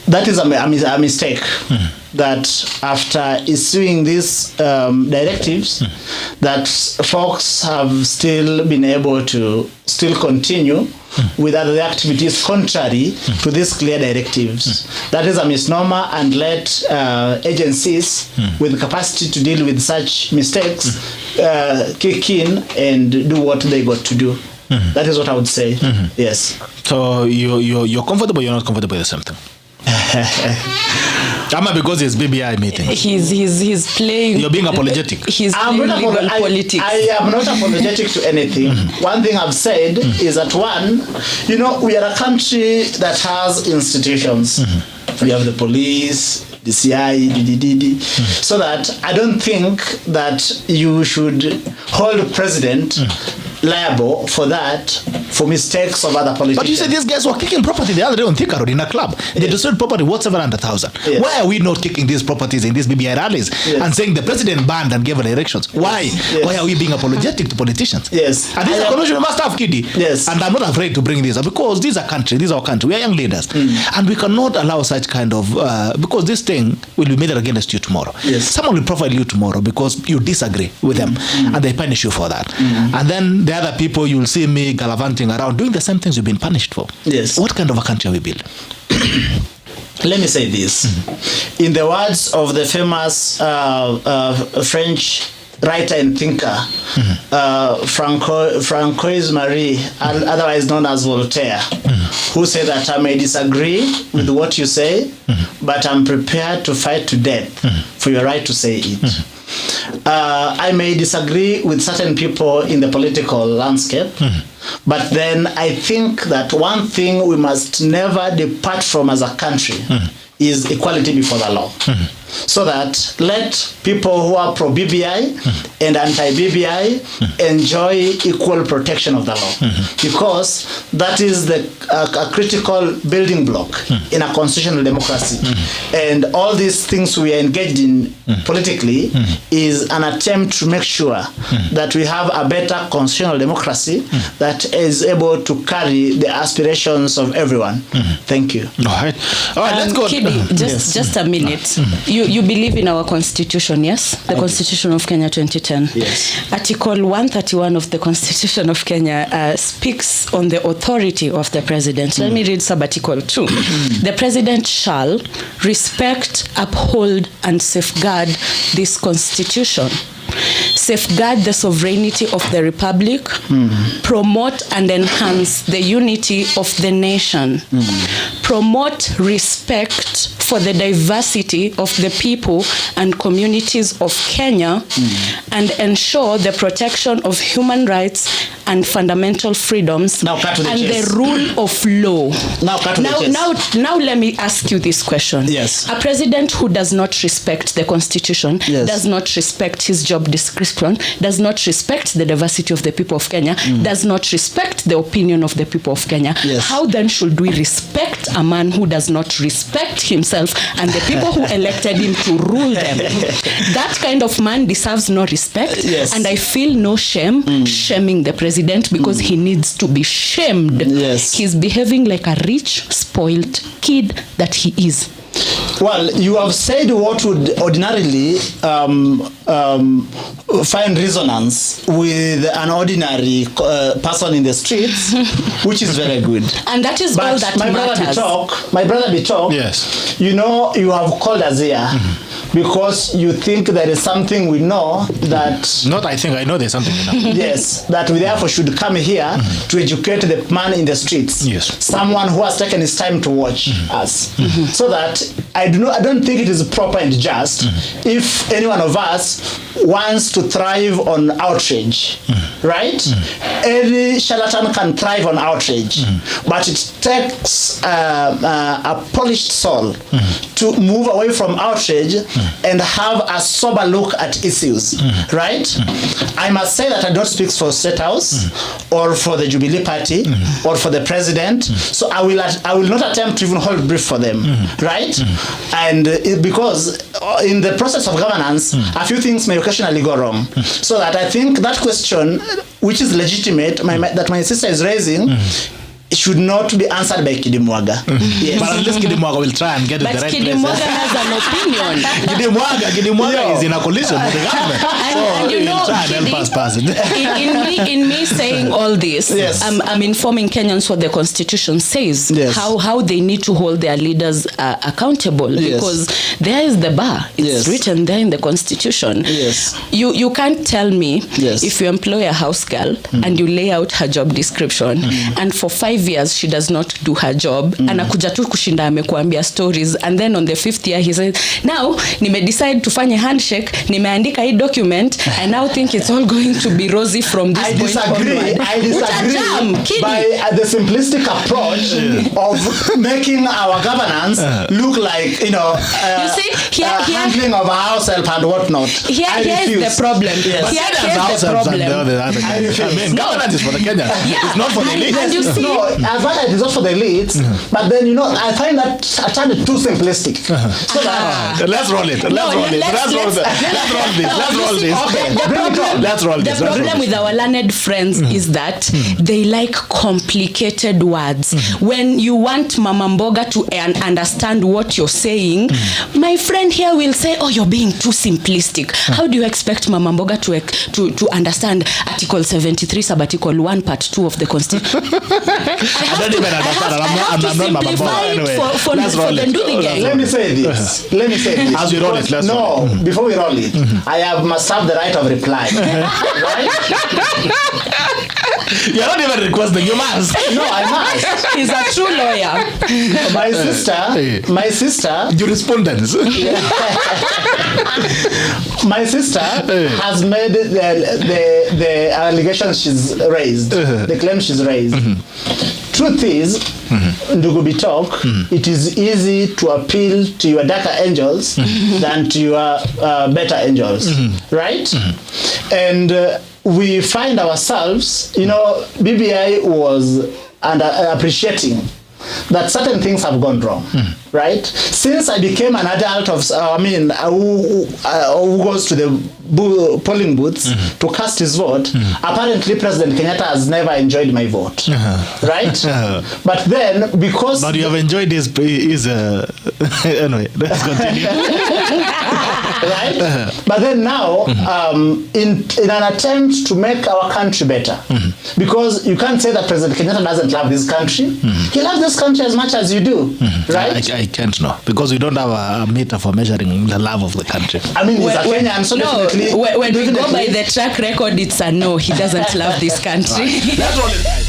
that is a mistake. That after issuing these directives, that folks have still been able to still continue with other activities contrary to these clear directives. That is a misnomer, and let agencies with capacity to deal with such mistakes kick in and do what they got to do. That is what I would say. Yes. So you're comfortable, you're not comfortable with something? Because it's BBI meeting. He's playing. You're being apologetic. He's playing legal politics. I am not apologetic to anything. One thing I've said is that we are a country that has institutions. We have the police, the CI, DDD. So that I don't think that you should hold the president liable for that, for mistakes of other politicians. But you said these guys were kicking property the other day on Thika Road in a club. They destroyed property worth 700,000. Yes. Why are we not kicking these properties in these BBI rallies and saying the president banned and gave directions? Why? Yes. Why are we being apologetic to politicians? Yes. And this is a condition we must have, KIDI. Yes. And I'm not afraid to bring this up because this is our country. We are young leaders. And we cannot allow such kind of, because this thing will be made against you tomorrow. Yes. Someone will profile you tomorrow because you disagree with them and they punish you for that. And then the other people, you'll see me gallivanting around doing the same things you've been punished for. Yes. What kind of a country are we building? Let me say this. In the words of the famous French writer and thinker, Francois Marie, otherwise known as Voltaire, who said that I may disagree with what you say, but I'm prepared to fight to death for your right to say it. I may disagree with certain people in the political landscape, but then I think that one thing we must never depart from as a country is equality before the law. So that let people who are pro-BBI and anti-BBI enjoy equal protection of the law. Because that is a critical building block in a constitutional democracy. And all these things we are engaged in politically is an attempt to make sure that we have a better constitutional democracy that is able to carry the aspirations of everyone. Thank you. All right, let's go. KIDI, just a minute. You believe in our constitution, yes? The Constitution of Kenya 2010. Yes. Article 131 of the Constitution of Kenya speaks on the authority of the president. Let me read sub-article 2. The president shall respect, uphold, and safeguard this constitution, safeguard the sovereignty of the republic, promote and enhance the unity of the nation, promote respect for the diversity of the people and communities of Kenya, and ensure the protection of human rights and fundamental freedoms and the rule of law. Now let me ask you this question. Yes. A president who does not respect the constitution, does not respect his job description, does not respect the diversity of the people of Kenya, does not respect the opinion of the people of Kenya, how then should we respect a man who does not respect himself and the people who elected him to rule them? That kind of man deserves no respect, and I feel no shame shaming the president because he needs to be shamed. He's behaving like a rich, spoiled kid that he is. Well, you have said what would ordinarily find resonance with an ordinary person in the streets, which is very good. And that is all that matters. My brother Bitok, yes. You have called us here because you think there is something we know that... Not I think, I know there's something we know. Yes, that we therefore should come here to educate the man in the streets. Yes. Someone who has taken his time to watch us. So that I don't think it is proper and just if any one of us wants to thrive on outrage, right? Any charlatan can thrive on outrage, but it takes a polished soul to move away from outrage and have a sober look at issues, right? I must say that I don't speak for State House or for the Jubilee Party or for the president, so I will not attempt to even hold brief for them, right? And because in the process of governance, a few things may occasionally go wrong. So that I think that question, which is legitimate, that my sister is raising, should not be answered by KIDI MWAGA. Yes. But at least KIDI MWAGA will try and get to the right KIDI places. MWAGA has an opinion. KIDI MWAGA is in a coalition with the government. And you know, in me saying all this, yes. I'm informing Kenyans what the Constitution says, yes. how they need to hold their leaders accountable, yes. because there is the bar. It's yes. written there in the Constitution. Yes. You can't tell me yes. if you employ a house girl and you lay out her job description and for 5 years she does not do her job, anakuja tu kushinda amekuambia stories, and then on the 5th year he says, now nime decide to fanya handshake, nimeandika hii document, I now think it's all going to be rosy from this point onward. I disagree by the simplistic approach of making our governance look like, you see, handling of ourselves and whatnot. Here is the problem. Yes. Here's the problem. Governance is for the Kenyans. It's not for the elites. And you see, no, as well as it's not for the elites, but then I find that I find it too simplistic. So let's roll it. Let's roll this. The problem with our learned friends is that they like complicated words. When you want Mama Mboga to understand what you're saying, my friend here will say, oh, you're being too simplistic. How do you expect Mama Mboga to understand Article 73, Sub-Article 1, Part 2 of the Constitution? I don't even understand. I'm not Mama Mboga. Anyway, let's roll it. Let me say this. As we roll it, let's roll it. Before we roll it, I must have the right of reply. Right? You're not even requesting, you must. No, I must. He's a true lawyer. My sister jurisprudence. My sister has made the allegations she's raised, the claim she's raised. Truth is, Ndugu Bitok, it is easy to appeal to your darker angels than to your better angels, right? And we find ourselves, BBI was appreciating that certain things have gone wrong, right? Since I became an adult who goes to the polling booths to cast his vote, apparently President Kenyatta has never enjoyed my vote, right? But then, because... But you have enjoyed his anyway, let's continue. Right? But then now, in an attempt to make our country better, because you can't say that President Kenyatta doesn't love this country. He loves this country as much as you do, right? I can't know, because we don't have a meter for measuring the love of the country. I mean, he's a Kenyan, so definitely... When we go by the track record, it's a no. He doesn't love this country. That's all it is.